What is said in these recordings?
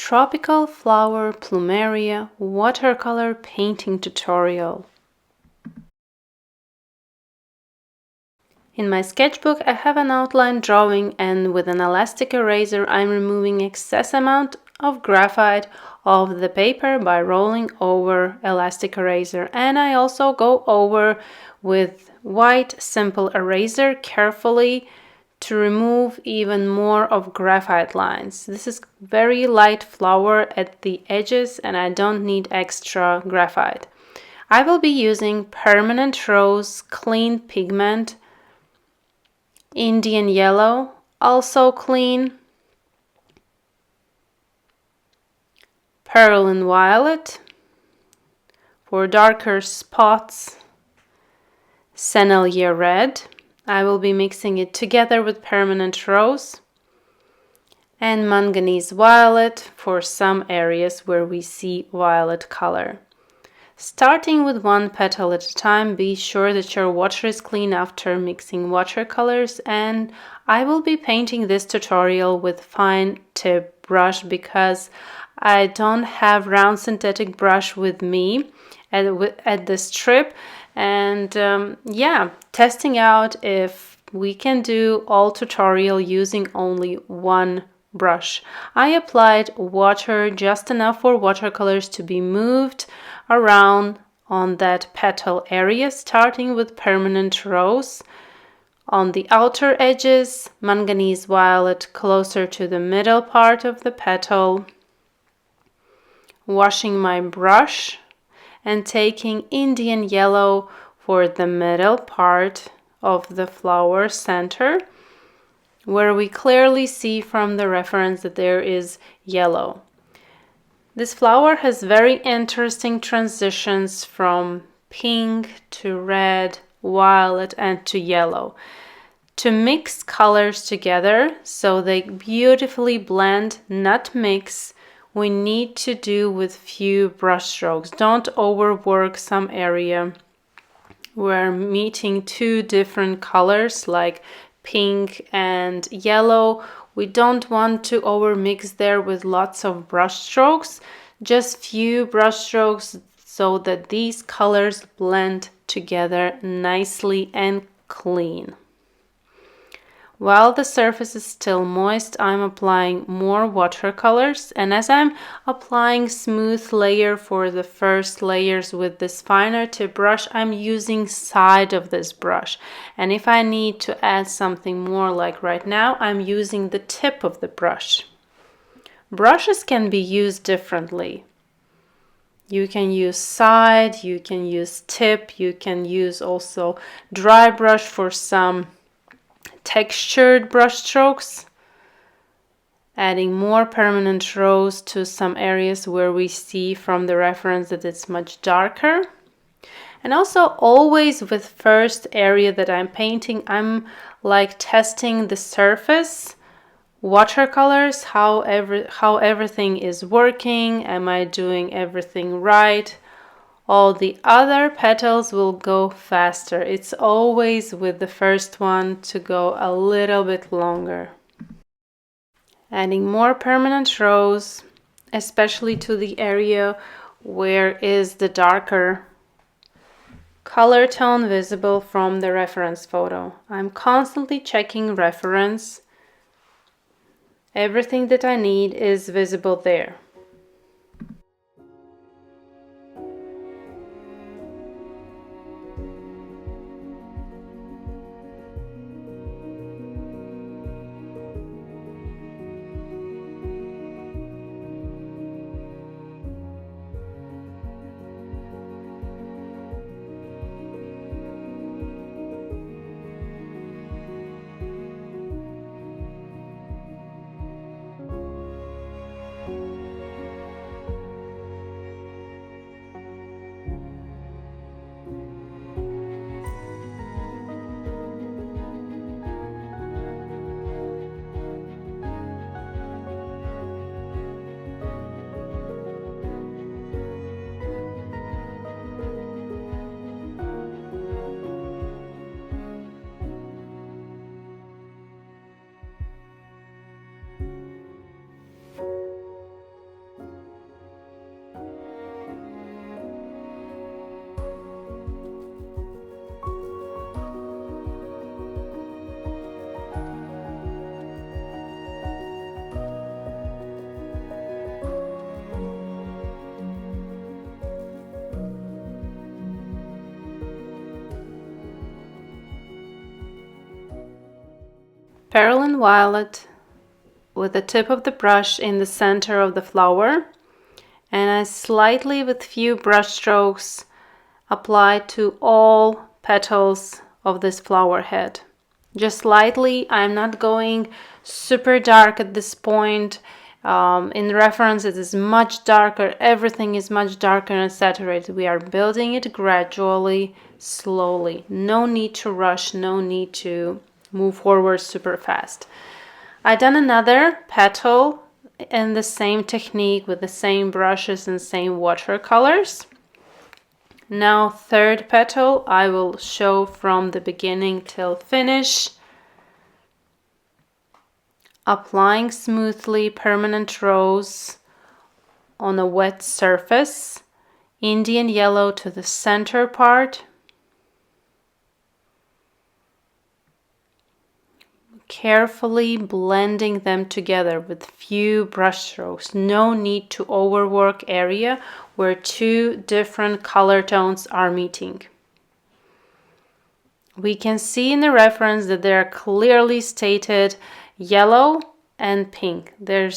Tropical Flower Plumeria Watercolor Painting Tutorial. In my sketchbook I have an outline drawing, and with an elastic eraser I'm removing excess amount of graphite off the paper by rolling over elastic eraser, and I also go over with white simple eraser carefully to remove even more of graphite lines. This is very light flower at the edges and I don't need extra graphite. I will be using permanent rose clean pigment, Indian yellow also clean, Perlin violet for darker spots, Sennelier red. I will be mixing it together with permanent rose, and manganese violet for some areas where we see violet color. Starting with one petal at a time, be sure that your water is clean after mixing watercolors, and I will be painting this tutorial with fine tip brush because I don't have round synthetic brush with me at this trip. And testing out if we can do all tutorial using only one brush. I applied water just enough for watercolors to be moved around on that petal area, starting with permanent rose on the outer edges, manganese violet closer to the middle part of the petal, washing my brush and taking Indian yellow for the middle part of the flower center, where we clearly see from the reference that there is yellow. This flower has very interesting transitions from pink to red, violet, and to yellow. To mix colors together so they beautifully blend, not mix, we need to do with few brush strokes. Don't overwork some area where meeting two different colors like pink and yellow. We don't want to overmix there with lots of brush strokes, just few brush strokes so that these colors blend together nicely and clean. While the surface is still moist, I'm applying more watercolors, and as I'm applying smooth layer for the first layers with this finer tip brush, I'm using side of this brush. And if I need to add something more like right now, I'm using the tip of the brush. Brushes can be used differently. You can use side, you can use tip, you can use also dry brush for some textured brush strokes, adding more permanent rose to some areas where we see from the reference that it's much darker. And also always with first area that I'm painting, I'm like testing the surface, watercolors, how everything is working, am I doing everything right? All the other petals will go faster. It's always with the first one to go a little bit longer. Adding more permanent rose, especially to the area where is the darker color tone visible from the reference photo. I'm constantly checking reference. Everything that I need is visible there. Perylene Violet with the tip of the brush in the center of the flower, and I slightly, with few brush strokes, apply to all petals of this flower head. Just lightly. I'm not going super dark at this point. In the reference, it is much darker. Everything is much darker and saturated. We are building it gradually, slowly. No need to rush, no need to move forward super fast. I done another petal in the same technique with the same brushes and same watercolors. Now third petal I will show from the beginning till finish. Applying smoothly permanent rose on a wet surface. Indian yellow to the center part. Carefully blending them together with few brush strokes. No need to overwork area where two different color tones are meeting. We can see in the reference that they are clearly stated yellow and pink. There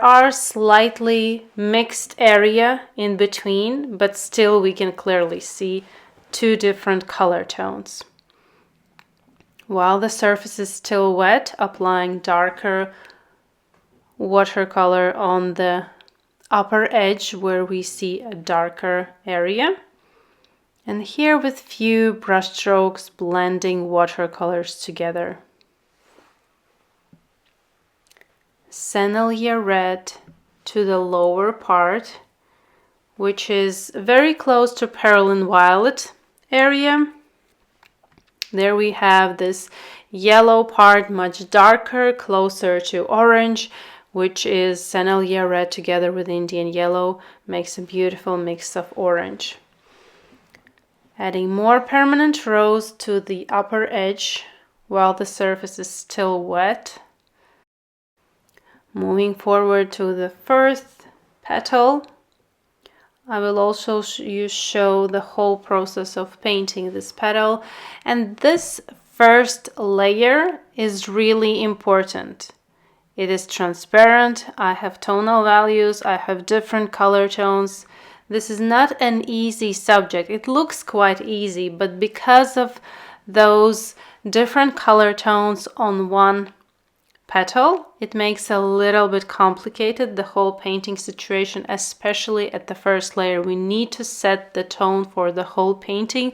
are slightly mixed area in between, but still we can clearly see two different color tones. While the surface is still wet, applying darker watercolor on the upper edge where we see a darker area. And here with few brush strokes, blending watercolors together. Cenelia red to the lower part, which is very close to Perylene Violet area. There we have this yellow part, much darker, closer to orange, which is Cenelia red together with Indian yellow, makes a beautiful mix of orange. Adding more permanent rose to the upper edge while the surface is still wet. Moving forward to the first petal, I will also show the whole process of painting this petal, and this first layer is really important. It is transparent. I have tonal values. I have different color tones. This is not an easy subject. It looks quite easy, but because of those different color tones on one petal, it makes a little bit complicated, the whole painting situation, especially at the first layer. We need to set the tone for the whole painting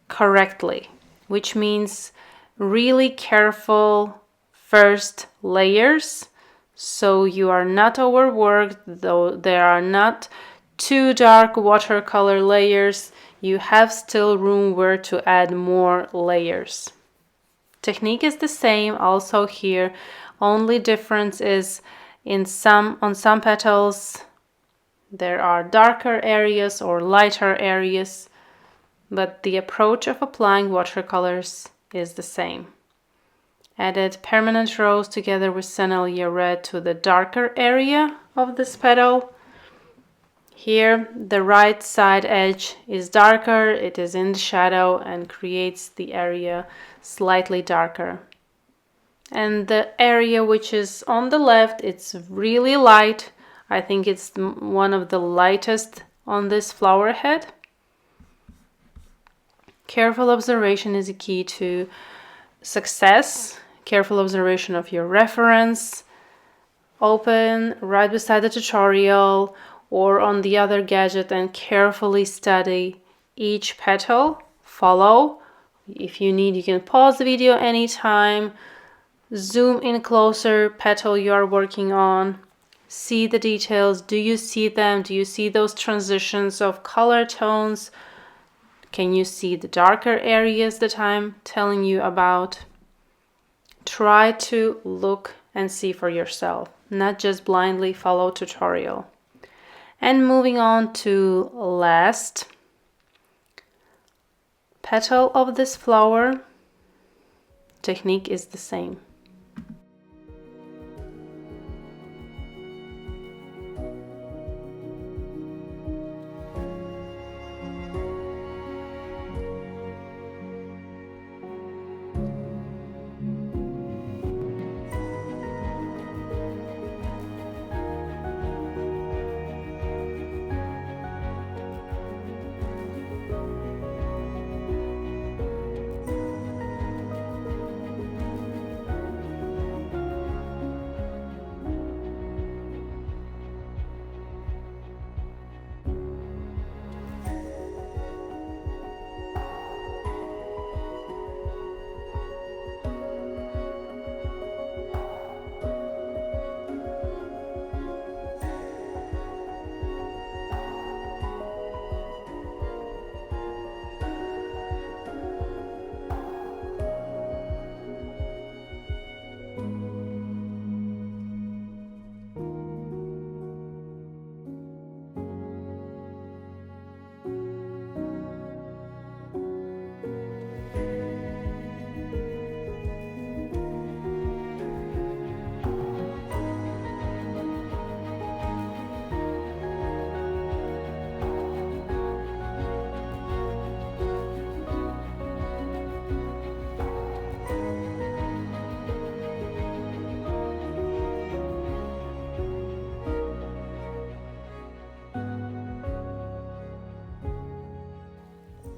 correctly, which means really careful first layers so you are not overworked, though there are not too dark watercolor layers. You have still room where to add more layers. Technique is the same also here. Only difference is on some petals there are darker areas or lighter areas, but the approach of applying watercolors is the same. Added permanent rose together with Cenelia red to the darker area of this petal. Here the right side edge is darker, it is in the shadow and creates the area slightly darker. And the area which is on the left, it's really light. I think it's one of the lightest on this flower head. Careful observation is a key to success. Careful observation of your reference. Open right beside the tutorial or on the other gadget and carefully study each petal. Follow. If you need, you can pause the video anytime. Zoom in closer petal you are working on. See the details. Do you see them? Do you see those transitions of color tones? Can you see the darker areas that I'm telling you about? Try to look and see for yourself, not just blindly follow tutorial. And moving on to last petal of this flower, technique is the same.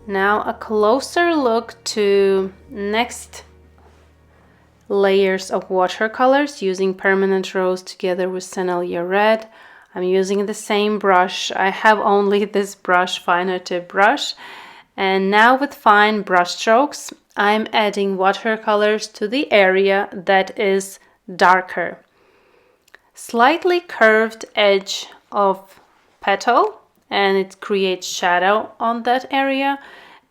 Now a closer look to next layers of watercolors using Permanent Rose together with Sennelier Red. I'm using the same brush. I have only this brush, finer tip brush. And now with fine brush strokes, I'm adding watercolors to the area that is darker. Slightly curved edge of petal, and it creates shadow on that area.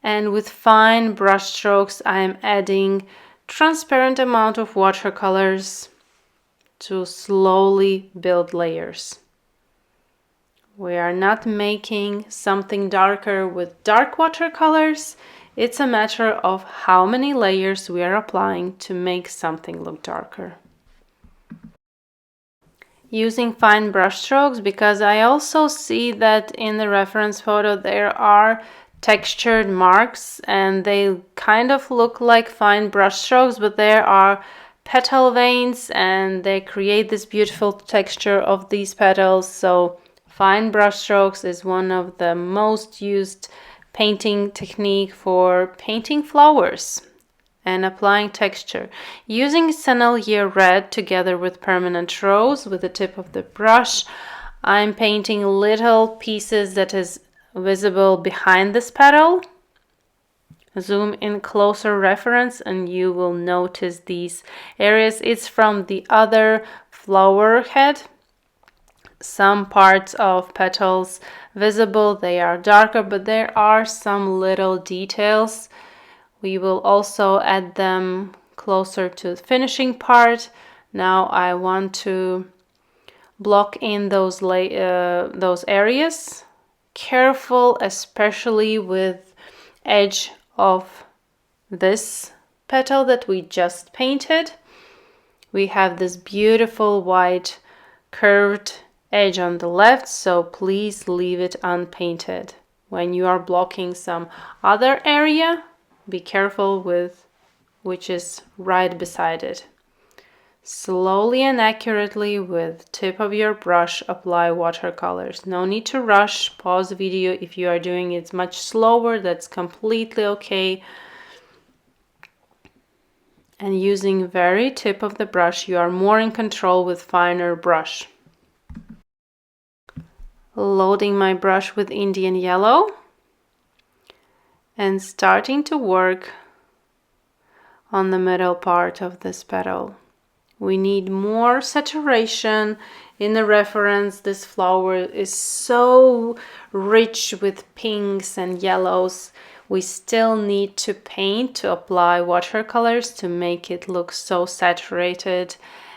And with fine brush strokes, I'm adding transparent amount of watercolors to slowly build layers. We are not making something darker with dark watercolors. It's a matter of how many layers we are applying to make something look darker. Using fine brush strokes, because I also see that in the reference photo there are textured marks and they kind of look like fine brush strokes, but there are petal veins and they create this beautiful texture of these petals. So fine brush strokes is one of the most used painting technique for painting flowers and applying texture. Using Sennelier Red together with Permanent Rose with the tip of the brush, I'm painting little pieces that is visible behind this petal. Zoom in closer reference and you will notice these areas. It's from the other flower head. Some parts of petals visible, they are darker, but there are some little details. We will also add them closer to the finishing part. Now I want to block in those areas. Careful, especially with edge of this petal that we just painted. We have this beautiful white curved edge on the left, so please leave it unpainted. When you are blocking some other area, be careful with which is right beside it. Slowly and accurately with tip of your brush apply watercolors. No need to rush. Pause the video if you are doing it much slower. That's completely okay. And using very tip of the brush, you are more in control with finer brush. Loading my brush with Indian yellow and starting to work on the middle part of this petal. We need more saturation in the reference. This flower is so rich with pinks and yellows. We still need to paint, to apply watercolors to make it look so saturated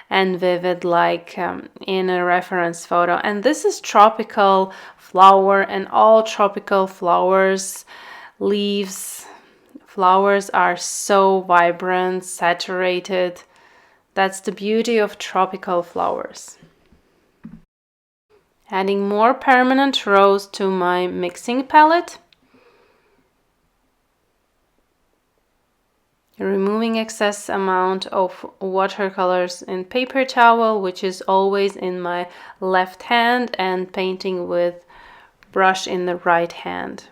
and vivid like in a reference photo. And this is tropical flower, and all tropical flowers, leaves, flowers are so vibrant, saturated. That's the beauty of tropical flowers. Adding more Permanent Rose to my mixing palette. Removing excess amount of watercolors in paper towel, which is always in my left hand, and painting with brush in the right hand.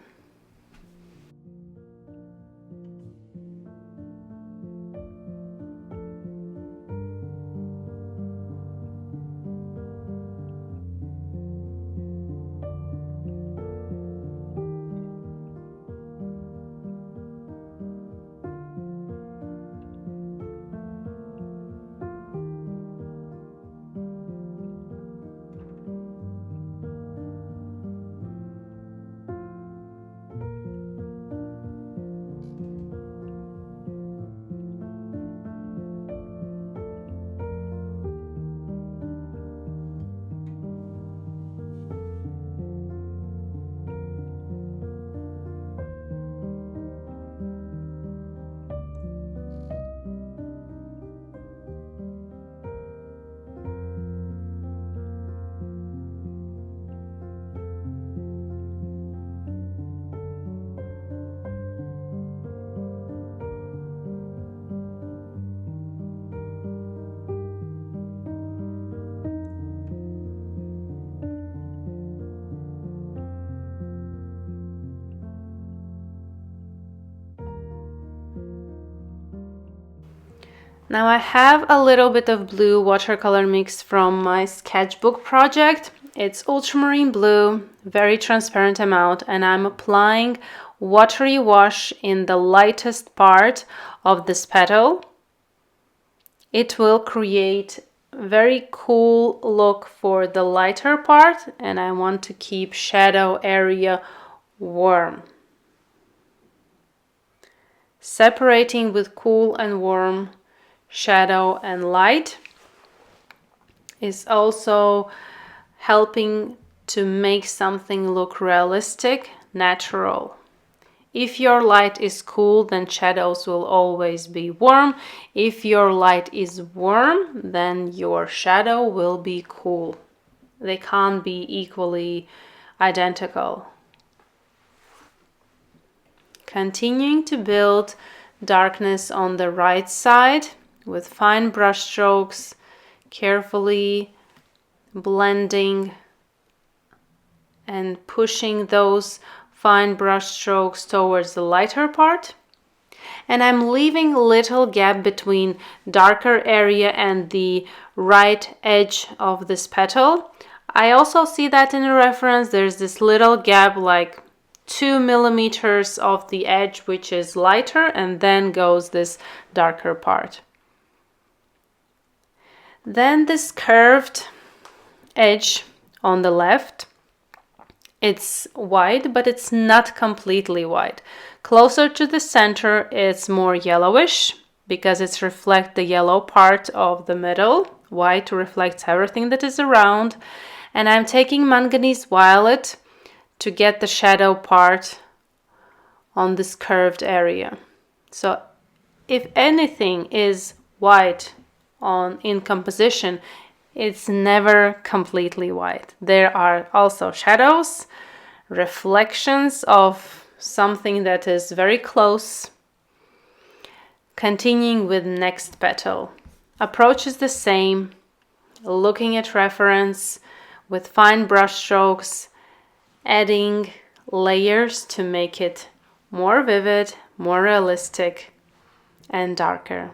Now I have a little bit of blue watercolor mix from my sketchbook project. It's ultramarine blue, very transparent amount, and I'm applying watery wash in the lightest part of this petal. It will create a very cool look for the lighter part, and I want to keep shadow area warm. Separating with cool and warm shadow and light is also helping to make something look realistic, natural. If your light is cool, then shadows will always be warm. If your light is warm, then your shadow will be cool. They can't be equally identical. Continuing to build darkness on the right side with fine brush strokes, carefully blending and pushing those fine brush strokes towards the lighter part. And I'm leaving a little gap between darker area and the right edge of this petal. I also see that in a reference there's this little gap like 2 millimeters of the edge which is lighter, and then goes this darker part. Then this curved edge on the left, it's white, but it's not completely white. Closer to the center, it's more yellowish because it's reflects the yellow part of the middle. White reflects everything that is around. And I'm taking manganese violet to get the shadow part on this curved area. So if anything is white in composition, it's never completely white. There are also shadows, reflections of something that is very close. Continuing with next petal. Approach is the same, looking at reference with fine brush strokes, adding layers to make it more vivid, more realistic, and darker.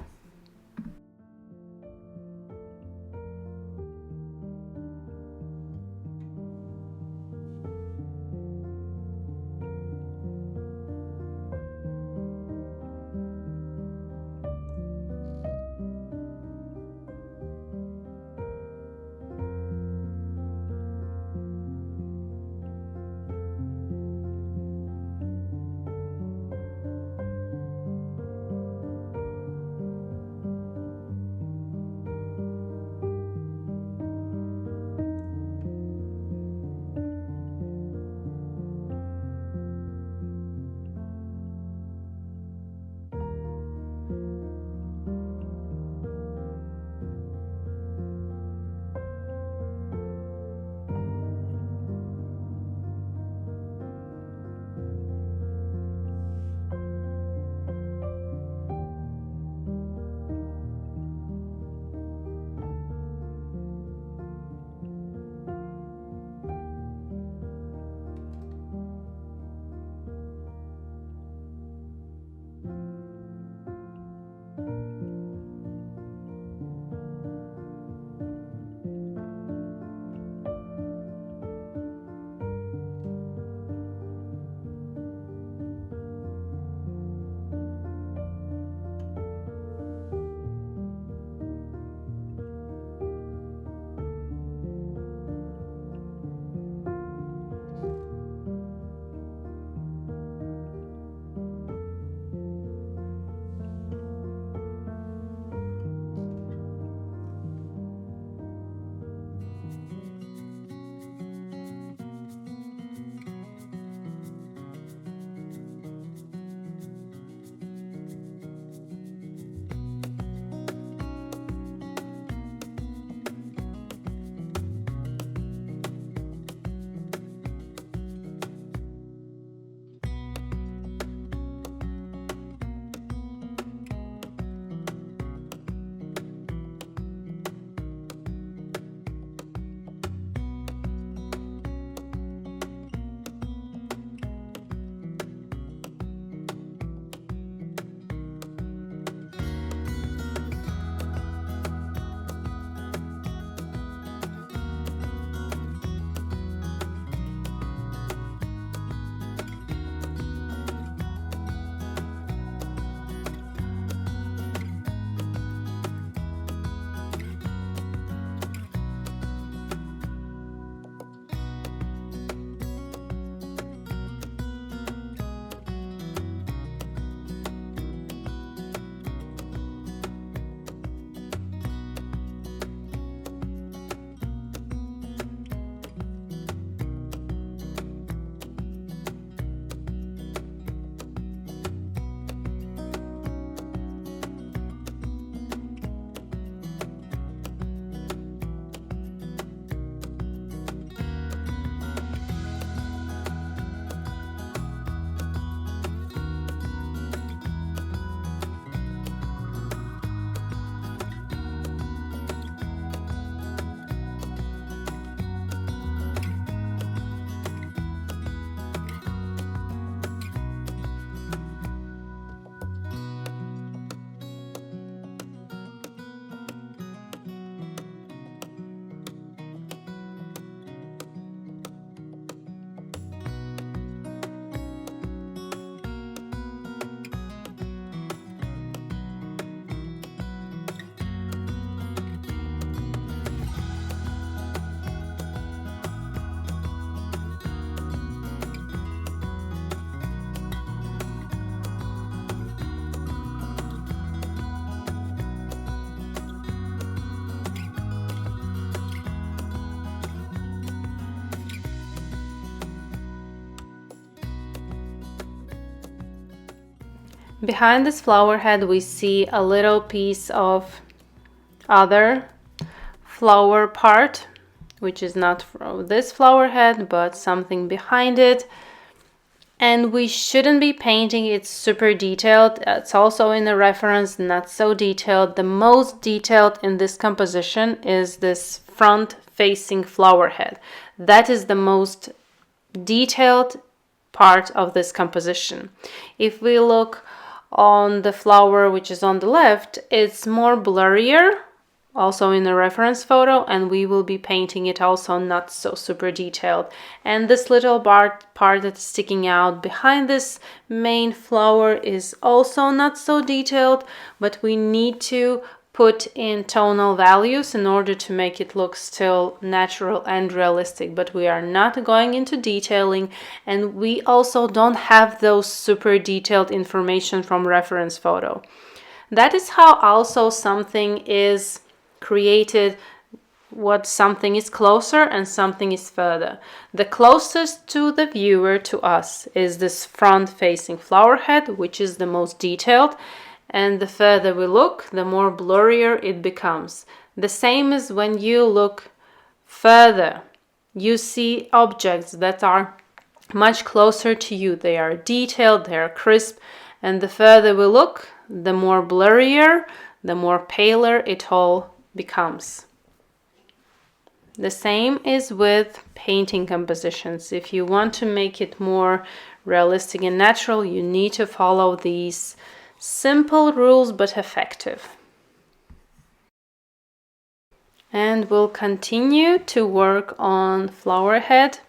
Behind this flower head we see a little piece of other flower part, which is not from this flower head but something behind it. And we shouldn't be painting it super detailed. It's also in the reference, not so detailed. The most detailed in this composition is this front facing flower head. That is the most detailed part of this composition. If we look on the flower which is on the left, it's more blurrier, also in the reference photo, and we will be painting it also not so super detailed. And this little part that's sticking out behind this main flower is also not so detailed, but we need to put in tonal values in order to make it look still natural and realistic, but we are not going into detailing, and we also don't have those super detailed information from reference photo. That is how also something is created, what something is closer and something is further. The closest to the viewer, to us, is this front facing flower head, which is the most detailed, and the further we look, the more blurrier it becomes. The same as when you look further, you see objects that are much closer to you. They are detailed, they are crisp, and the further we look, the more blurrier, the more paler it all becomes. The same is with painting compositions. If you want to make it more realistic and natural, you need to follow these simple rules but effective. And we'll continue to work on flower head.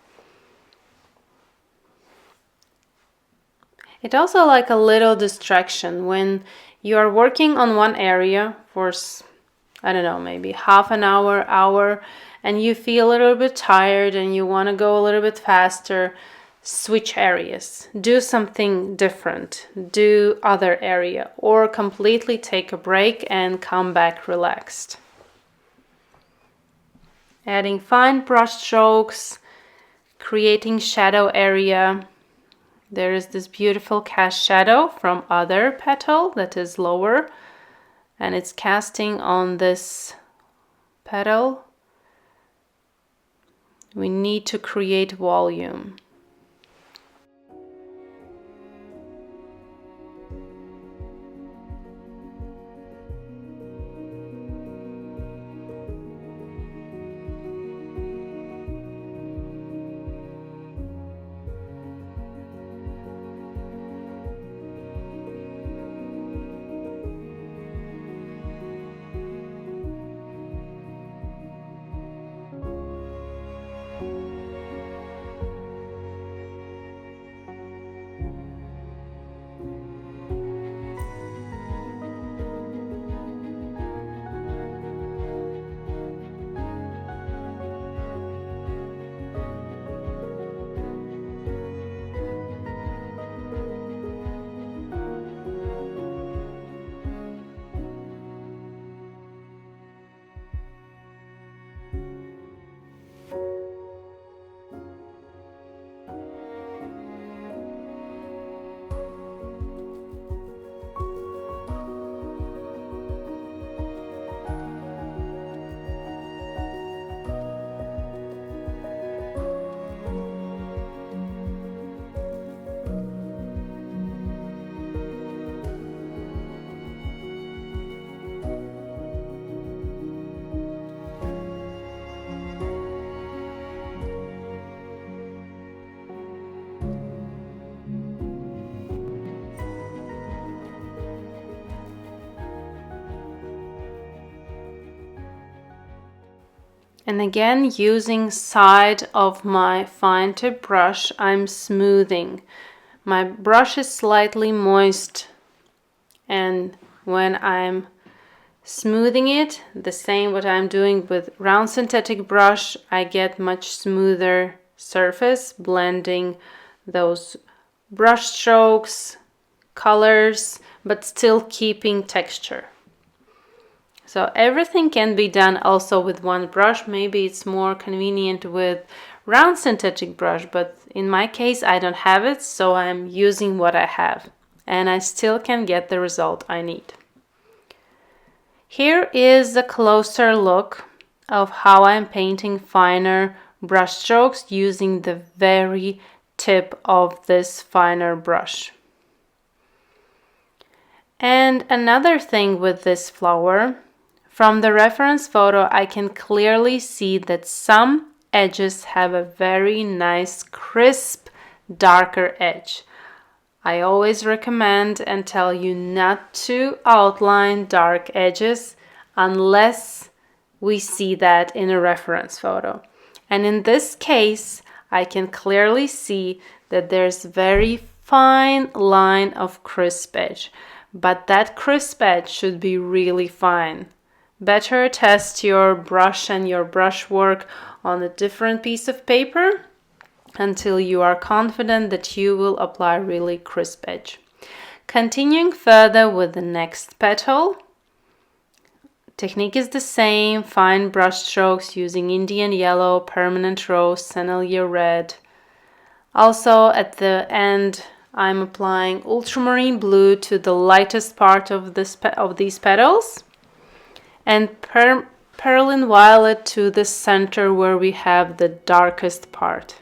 It's also like a little distraction when you are working on one area for, I don't know, maybe half an hour, and you feel a little bit tired and you want to go a little bit faster. Switch areas, do something different, do other area, or completely take a break and come back relaxed. Adding fine brush strokes, creating shadow area. There is this beautiful cast shadow from other petal that is lower, and it's casting on this petal. We need to create volume. And again, using side of my fine tip brush, I'm smoothing. My brush is slightly moist, and when I'm smoothing it, the same what I'm doing with round synthetic brush, I get much smoother surface, blending those brush strokes, colors, but still keeping texture. So everything can be done also with one brush. Maybe it's more convenient with round synthetic brush, but in my case I don't have it, so I'm using what I have. and I still can get the result I need. Here is a closer look of how I'm painting finer brush strokes using the very tip of this finer brush. And another thing with this flower, from the reference photo I can clearly see that some edges have a very nice crisp darker edge. I always recommend and tell you not to outline dark edges unless we see that in a reference photo. And in this case, I can clearly see that there's very fine line of crisp edge, but that crisp edge should be really fine. Better test your brush and your brush work on a different piece of paper until you are confident that you will apply really crisp edge. Continuing further with the next petal, technique is the same, fine brush strokes using Indian yellow, permanent rose, Sennelier red. Also at the end, I'm applying ultramarine blue to the lightest part of these petals, and perlin violet to the center where we have the darkest part.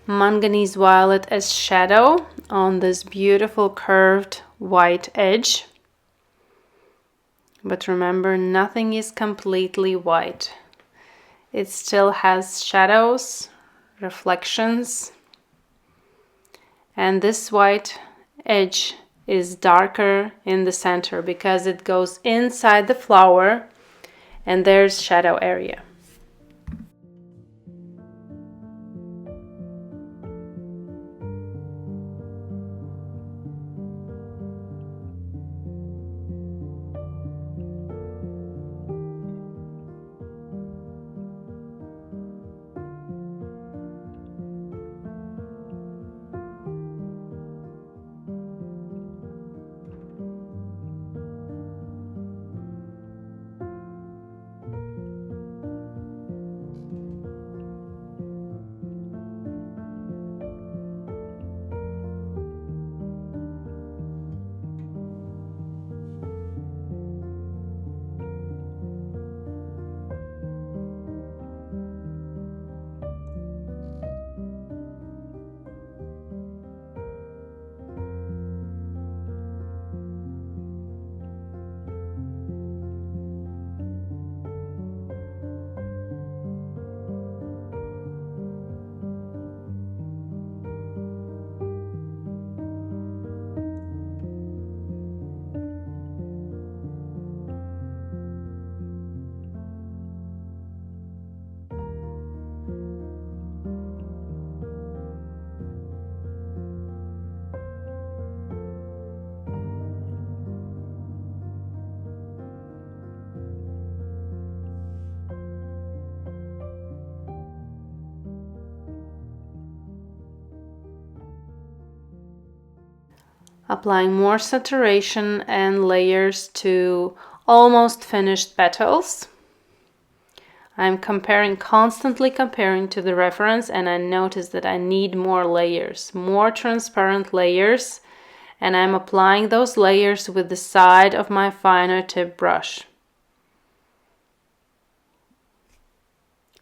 Manganese violet as shadow on this beautiful curved white edge. But remember, nothing is completely white. It still has shadows, reflections, and this white edge is darker in the center because it goes inside the flower and there's shadow area. applying more saturation and layers to almost finished petals. I'm constantly comparing to the reference, and I notice that I need more layers, more transparent layers, and I'm applying those layers with the side of my finer tip brush.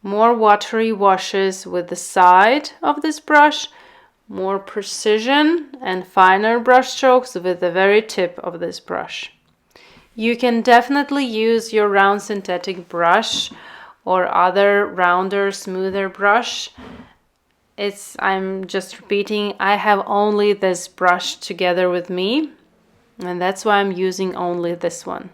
More watery washes with the side of this brush, more precision and finer brush strokes with the very tip of this brush. You can definitely use your round synthetic brush or other rounder, smoother brush. I'm just repeating, I have only this brush together with me, and that's why I'm using only this one.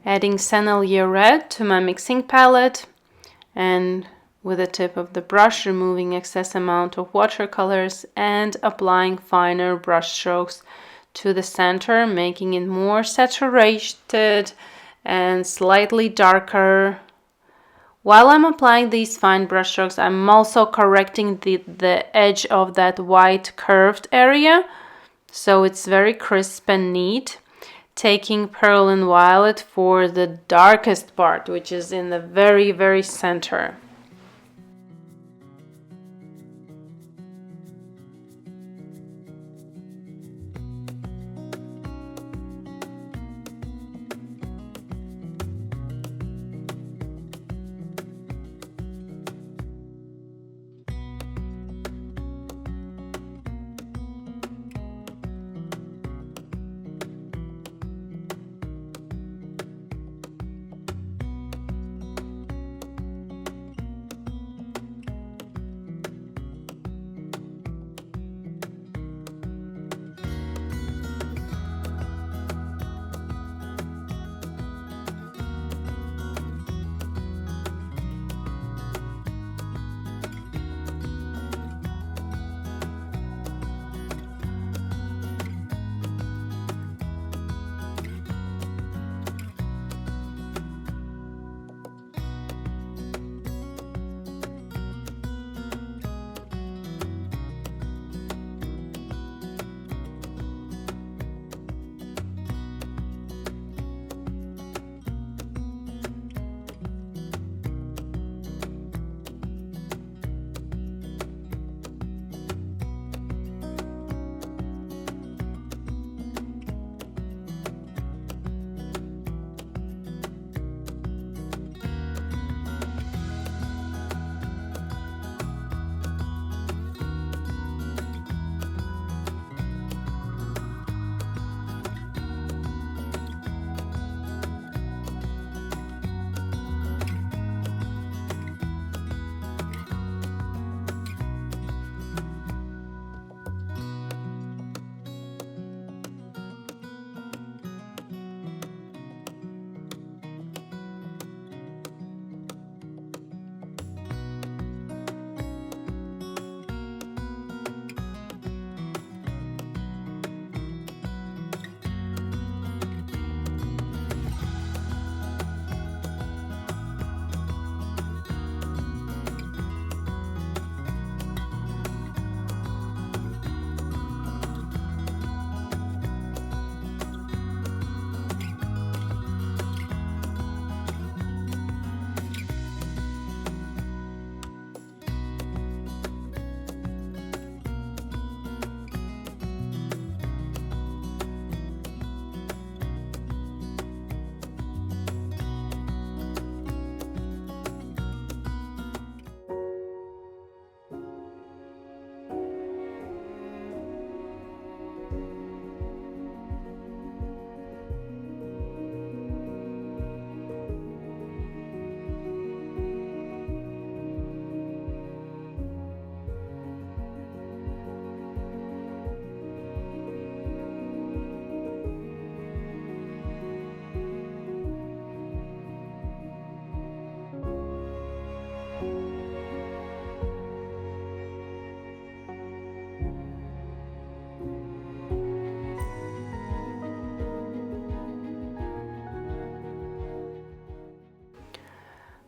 Adding Sennelier Red to my mixing palette, and with the tip of the brush removing excess amount of watercolors and applying finer brush strokes to the center, making it more saturated and slightly darker. While I'm applying these fine brush strokes, I'm also correcting the edge of that white curved area, so it's very crisp and neat. Taking Pearl and Violet for the darkest part, which is in the very, very center.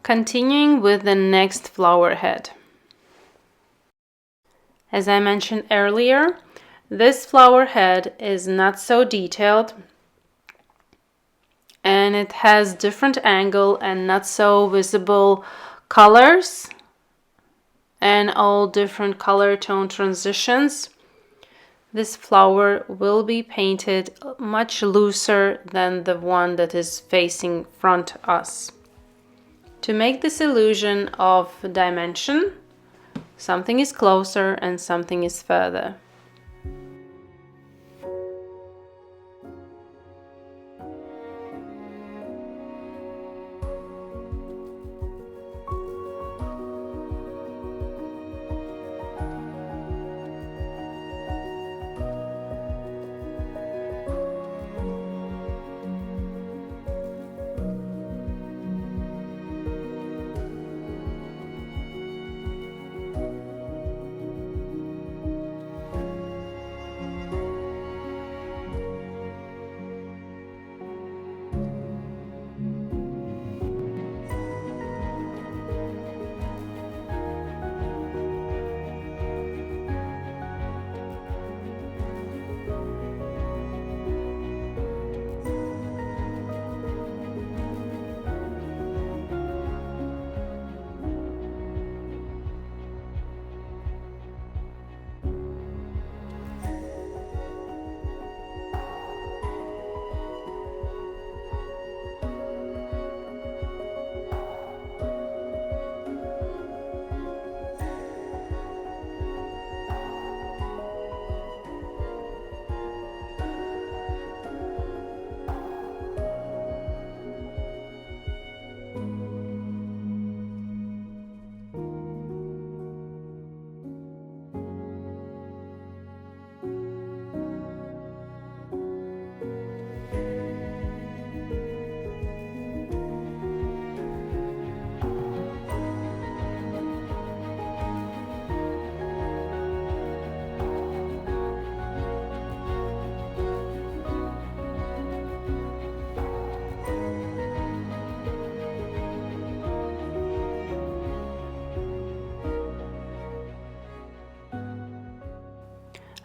Continuing with the next flower head. As I mentioned earlier, this flower head is not so detailed and it has different angle and not so visible colors and all different color tone transitions. This flower will be painted much looser than the one that is facing front us. To make this illusion of dimension, something is closer and something is further.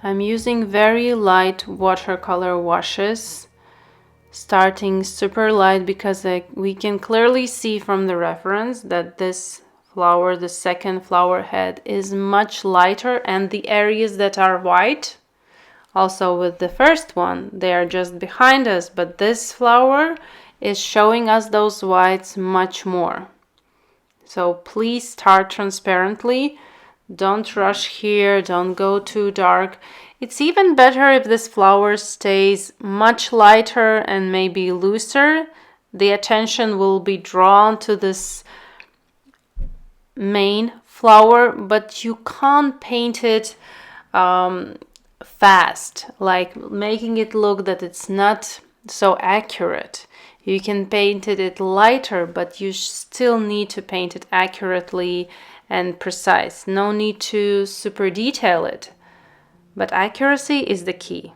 I'm using very light watercolor washes, starting super light because we can clearly see from the reference that this flower, the second flower head, is much lighter, and the areas that are white, also with the first one, they are just behind us, but this flower is showing us those whites much more. So please start transparently. Don't rush here, don't go too dark. It's even better if this flower stays much lighter and maybe looser. The attention will be drawn to this main flower, but you can't paint it fast, like making it look that it's not so accurate. You can paint it lighter, but you still need to paint it accurately and precise. No need to super detail it, but accuracy is the key.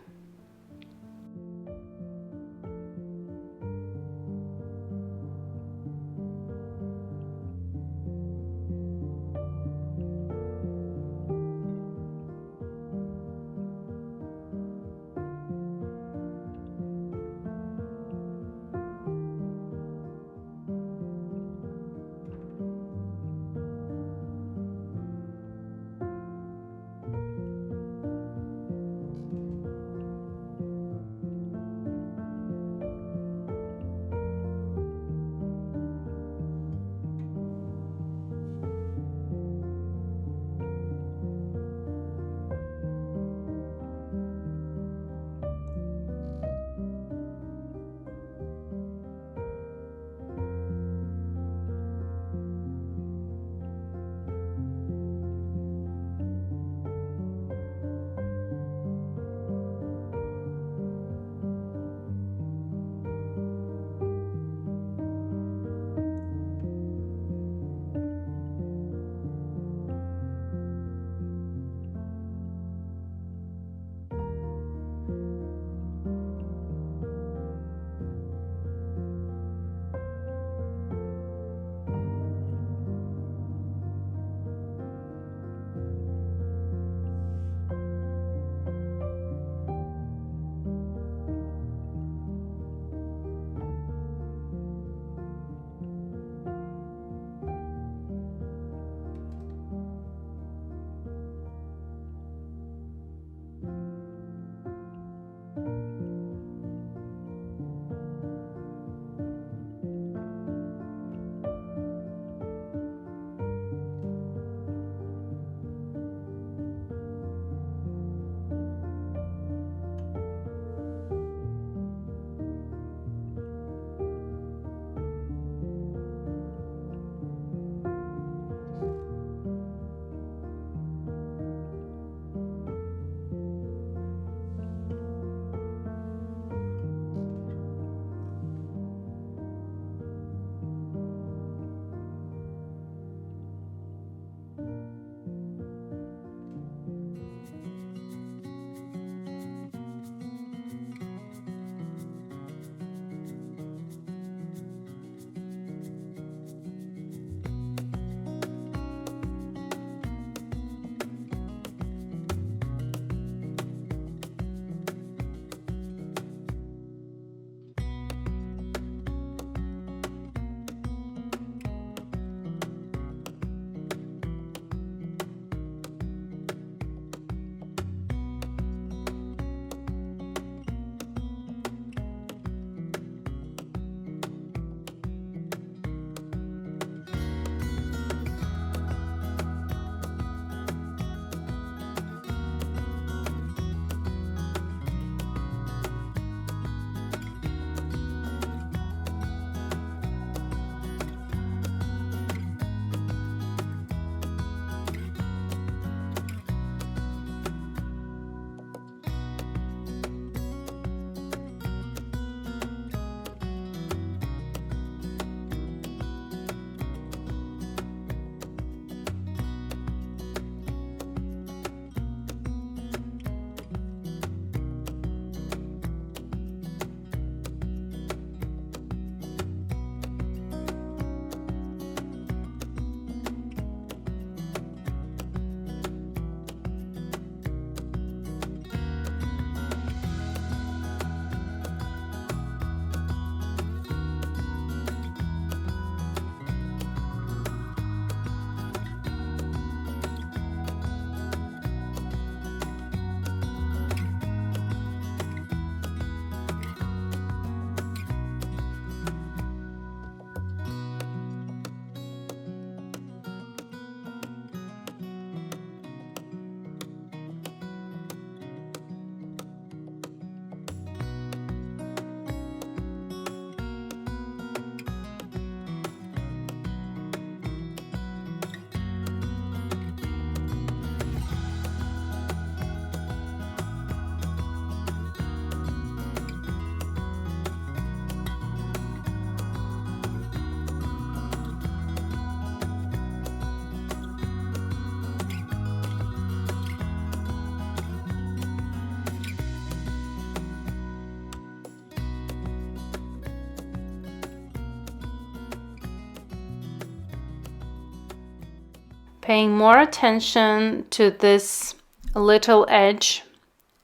paying more attention to this little edge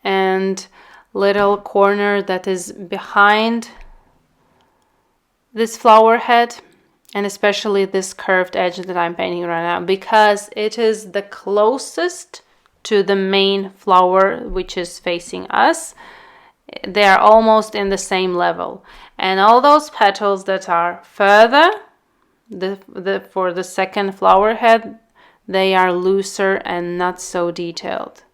and little corner that is behind this flower head, and especially this curved edge that I'm painting right now, because it is the closest to the main flower, which is facing us. They are almost in the same level, and all those petals that are further for the second flower head, they are looser and not so detailed.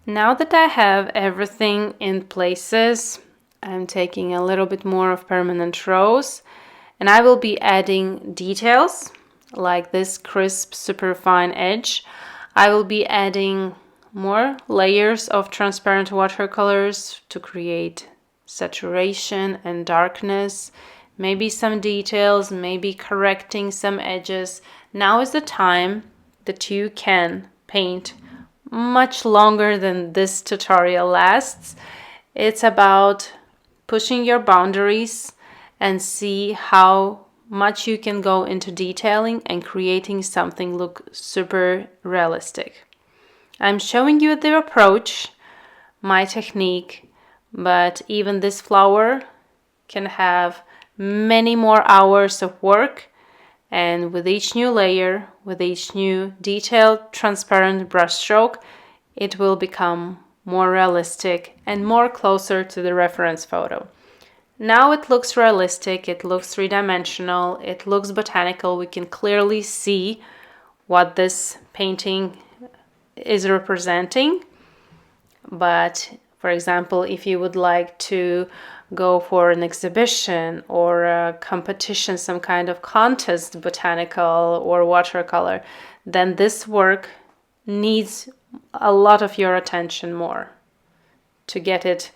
Now that I have everything in places, I'm taking a little bit more of permanent rose, and I will be adding details like this crisp, super fine edge. I will be adding more layers of transparent watercolors to create saturation and darkness, maybe some details, maybe correcting some edges. Now is the time that you can paint much longer than this tutorial lasts. It's about pushing your boundaries and see how much you can go into detailing and creating something look super realistic. I'm showing you the approach, my technique, but even this flower can have many more hours of work, and with each new layer, with each new detailed, transparent brushstroke, it will become more realistic and more closer to the reference photo. Now it looks realistic, it looks three-dimensional, it looks botanical. We can clearly see what this painting is representing. But for example, if you would like to go for an exhibition or a competition, some kind of contest, botanical or watercolor, then this work needs a lot of your attention more to get it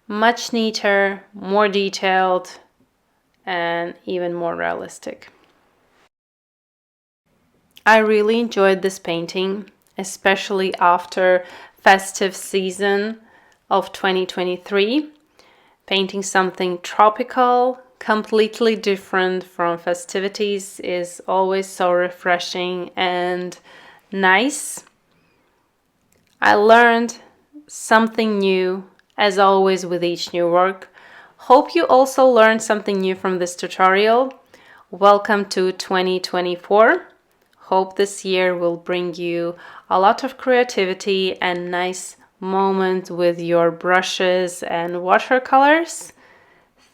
much neater, more detailed, and even more realistic. I really enjoyed this painting, especially after festive season of 2023. Painting something tropical, completely different from festivities is always so refreshing and nice. I learned something new, as always with each new work. Hope you also learned something new from this tutorial. Welcome to 2024. Hope this year will bring you a lot of creativity and nice moments with your brushes and watercolors.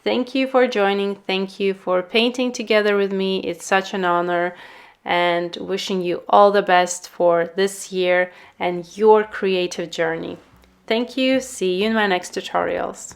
Thank you for joining. Thank you for painting together with me. It's such an honor, and wishing you all the best for this year and your creative journey. Thank you. See you in my next tutorials.